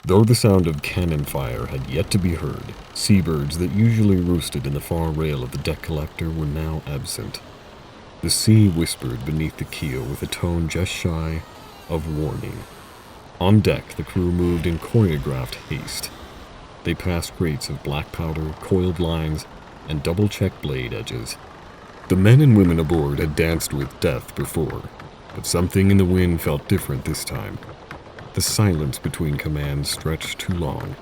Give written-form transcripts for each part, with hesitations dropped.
Though the sound of cannon fire had yet to be heard, seabirds that usually roosted in the far rail of the deck collector were now absent. The sea whispered beneath the keel with a tone just shy of warning. On deck, the crew moved in choreographed haste. They passed crates of black powder, coiled lines, and double-checked blade edges. The men and women aboard had danced with death before, but something in the wind felt different this time. The silence between commands stretched too long,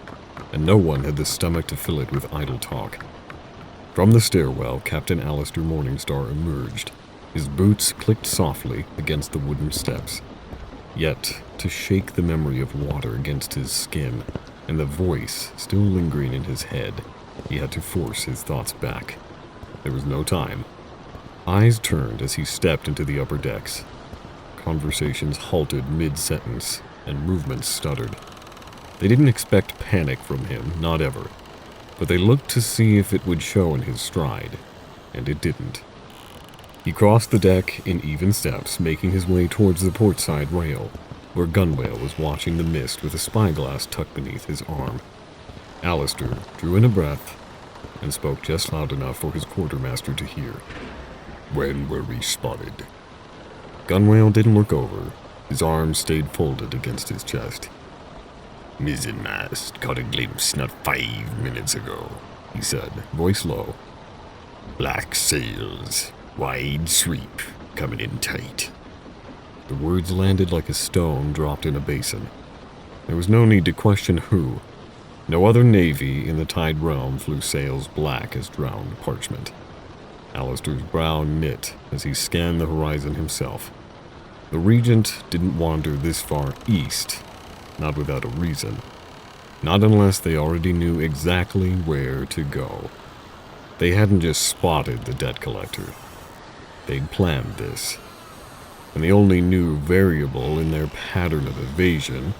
and no one had the stomach to fill it with idle talk. From the stairwell, Captain Alistair Morningstar emerged. His boots clicked softly against the wooden steps. Yet, to shake the memory of water against his skin, and the voice still lingering in his head, he had to force his thoughts back. There was no time. Eyes turned as he stepped into the upper decks. Conversations halted mid-sentence, and movements stuttered. They didn't expect panic from him, not ever, but they looked to see if it would show in his stride, and it didn't. He crossed the deck in even steps, making his way towards the portside rail, where Gunwale was watching the mist with a spyglass tucked beneath his arm. Alistair drew in a breath and spoke just loud enough for his quartermaster to hear. "When were we spotted?" Gunwale didn't look over. His arms stayed folded against his chest. "Mizzenmast caught a glimpse not 5 minutes ago," he said, voice low. "Black sails, wide sweep, coming in tight." The words landed like a stone dropped in a basin. There was no need to question who. No other navy in the Tide realm flew sails black as drowned parchment. Alistair's brow knit as he scanned the horizon himself. The Regent didn't wander this far east, not without a reason. Not unless they already knew exactly where to go. They hadn't just spotted the debt collector. They'd planned this. And the only new variable in their pattern of evasion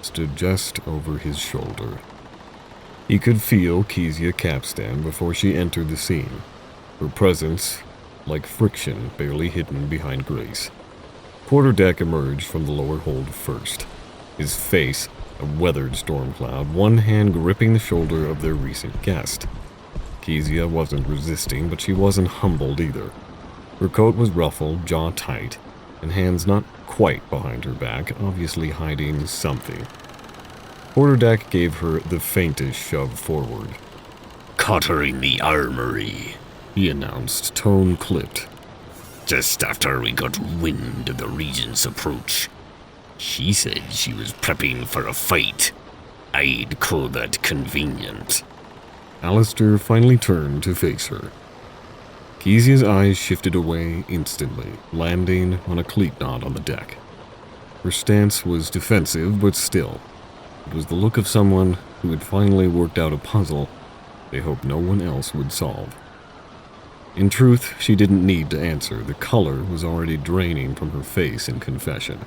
stood just over his shoulder. He could feel Kezia Capstan before she entered the scene, her presence like friction barely hidden behind grace. Quarterdeck emerged from the lower hold first, his face a weathered storm cloud, one hand gripping the shoulder of their recent guest. Kezia wasn't resisting, but she wasn't humbled either. Her coat was ruffled, jaw tight, and hands not quite behind her back, obviously hiding something. Quarterdeck gave her the faintest shove forward. "Caught her in the armory," he announced, tone clipped. "Just after we got wind of the Regent's approach. She said she was prepping for a fight. I'd call that convenient." Alistair finally turned to face her. Kezia's eyes shifted away instantly, landing on a cleat knot on the deck. Her stance was defensive, but still, it was the look of someone who had finally worked out a puzzle they hoped no one else would solve. In truth, she didn't need to answer. The color was already draining from her face in confession.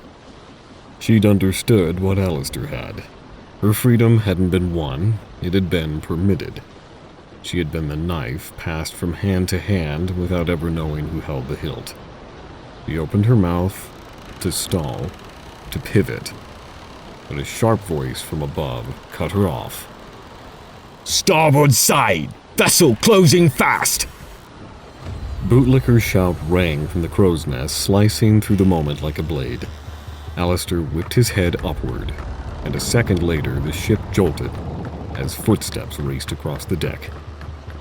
She'd understood what Alistair had. Her freedom hadn't been won, it had been permitted. She had been the knife passed from hand to hand without ever knowing who held the hilt. She opened her mouth to stall, to pivot, but a sharp voice from above cut her off. "Starboard side! Vessel closing fast!" Bootlicker's shout rang from the crow's nest, slicing through the moment like a blade. Alistair whipped his head upward, and a second later the ship jolted as footsteps raced across the deck.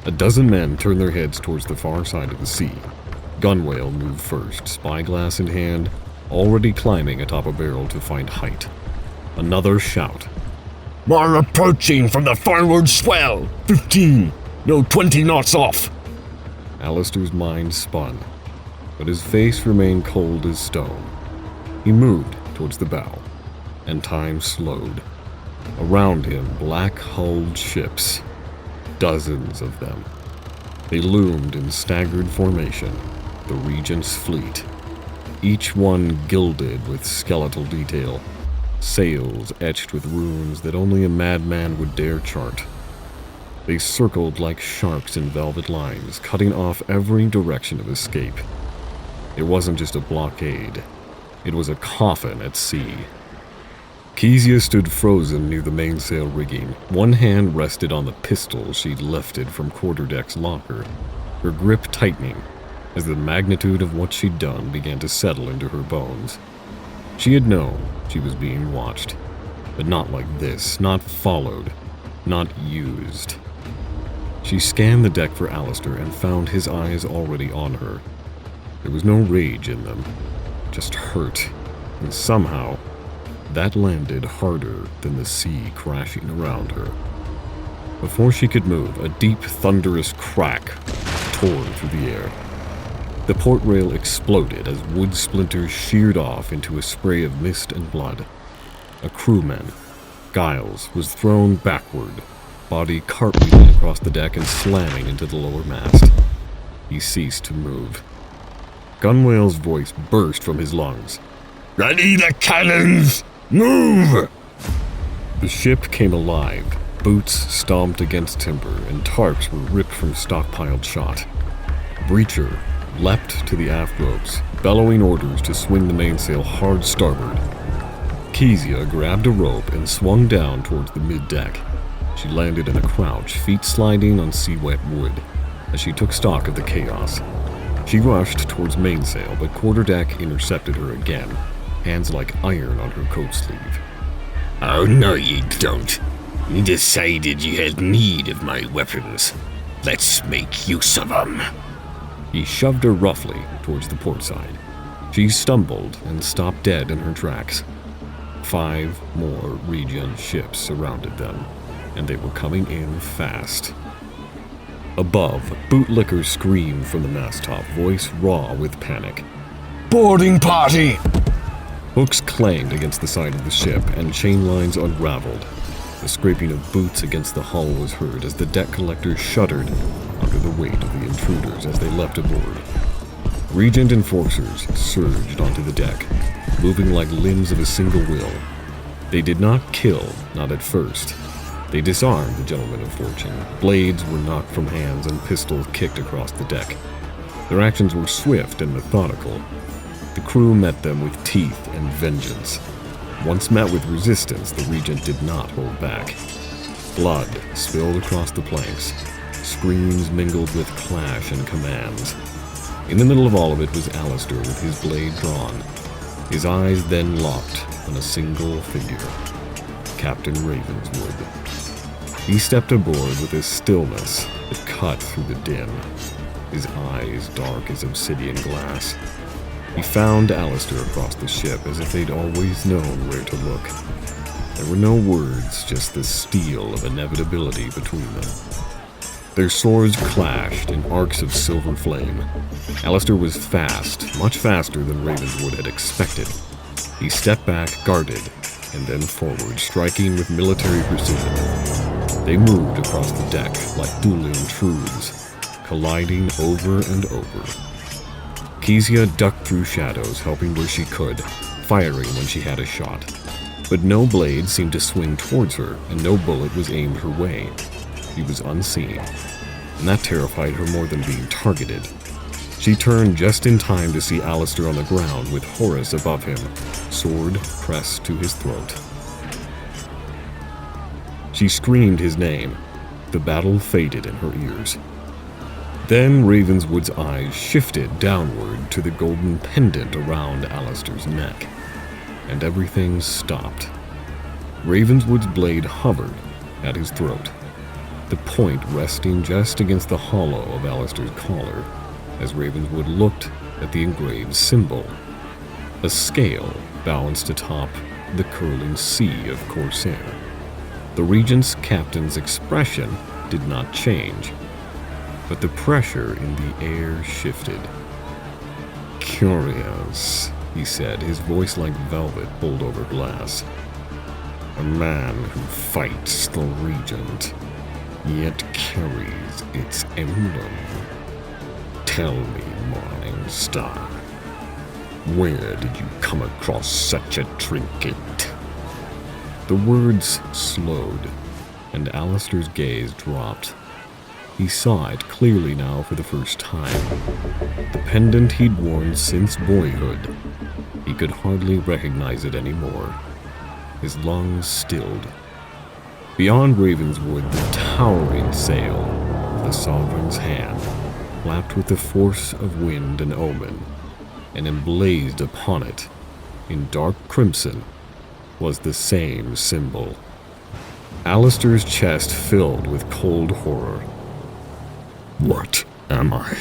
A dozen men turned their heads towards the far side of the sea. Gunwale moved first, spyglass in hand, already climbing atop a barrel to find height. Another shout. "More approaching from the forward swell! 15! No, 20 knots off!" Alistair's mind spun, but his face remained cold as stone. He moved towards the bow, and time slowed. Around him, black-hulled ships. Dozens of them. They loomed in staggered formation, the Regent's fleet. Each one gilded with skeletal detail, sails etched with runes that only a madman would dare chart. They circled like sharks in velvet lines, cutting off every direction of escape. It wasn't just a blockade. It was a coffin at sea. Kezia stood frozen near the mainsail rigging. One hand rested on the pistol she'd lifted from quarterdeck's locker, her grip tightening as the magnitude of what she'd done began to settle into her bones. She had known she was being watched, but not like this, not followed, not used. She scanned the deck for Alistair and found his eyes already on her. There was no rage in them, just hurt, and somehow that landed harder than the sea crashing around her. Before she could move, a deep, thunderous crack tore through the air. The port rail exploded as wood splinters sheared off into a spray of mist and blood. A crewman, Giles, was thrown backward, body cartwheeling across the deck and slamming into the lower mast. He ceased to move. Gunwale's voice burst from his lungs. "Ready the cannons! Move!" The ship came alive. Boots stomped against timber, and tarps were ripped from stockpiled shot. Breacher leapt to the aft ropes, bellowing orders to swing the mainsail hard starboard. Kezia grabbed a rope and swung down towards the mid-deck. She landed in a crouch, feet sliding on sea-wet wood, as she took stock of the chaos. She rushed towards mainsail, but quarterdeck intercepted her again, hands like iron on her coat sleeve. "Oh, no, you don't. You decided you had need of my weapons. Let's make use of them." He shoved her roughly towards the port side. She stumbled and stopped dead in her tracks. 5 more Regent ships surrounded them, and they were coming in fast. Above, bootlicker screamed from the masttop, voice raw with panic. "Boarding party!" Hooks clanged against the side of the ship, and chain lines unraveled. The scraping of boots against the hull was heard as the deck collectors shuddered under the weight of the intruders as they leapt aboard. Regent enforcers surged onto the deck, moving like limbs of a single will. They did not kill, not at first. They disarmed the gentlemen of fortune. Blades were knocked from hands and pistols kicked across the deck. Their actions were swift and methodical. The crew met them with teeth and vengeance. Once met with resistance, the Regent did not hold back. Blood spilled across the planks. Screams mingled with clash and commands. In the middle of all of it was Alistair with his blade drawn. His eyes then locked on a single figure, Captain Ravenswood. He stepped aboard with a stillness that cut through the din, his eyes dark as obsidian glass. He found Alistair across the ship as if they'd always known where to look. There were no words, just the steel of inevitability between them. Their swords clashed in arcs of silver flame. Alistair was fast, much faster than Ravenswood had expected. He stepped back, guarded, and then forward, striking with military precision. They moved across the deck like dueling truths, colliding over and over. Kezia ducked through shadows, helping where she could, firing when she had a shot. But no blade seemed to swing towards her, and no bullet was aimed her way. She was unseen, and that terrified her more than being targeted. She turned just in time to see Alistair on the ground with Horace above him, sword pressed to his throat. She screamed his name. The battle faded in her ears. Then Ravenswood's eyes shifted downward to the golden pendant around Alistair's neck, and everything stopped. Ravenswood's blade hovered at his throat, the point resting just against the hollow of Alistair's collar, as Ravenswood looked at the engraved symbol. A scale balanced atop the curling sea of Corsair. The Regent's captain's expression did not change, but the pressure in the air shifted. "Curious," he said, his voice like velvet pulled over glass. "A man who fights the Regent, yet carries its emblem. Tell me, Morning Star, where did you come across such a trinket?" The words slowed, and Alistair's gaze dropped. He saw it clearly now for the first time. The pendant he'd worn since boyhood. He could hardly recognize it anymore. his lungs stilled. Beyond Ravenswood, the towering sail of the Sovereign's hand flapped with the force of wind and omen, and emblazed upon it, in dark crimson, was the same symbol. Alistair's chest filled with cold horror. What am I?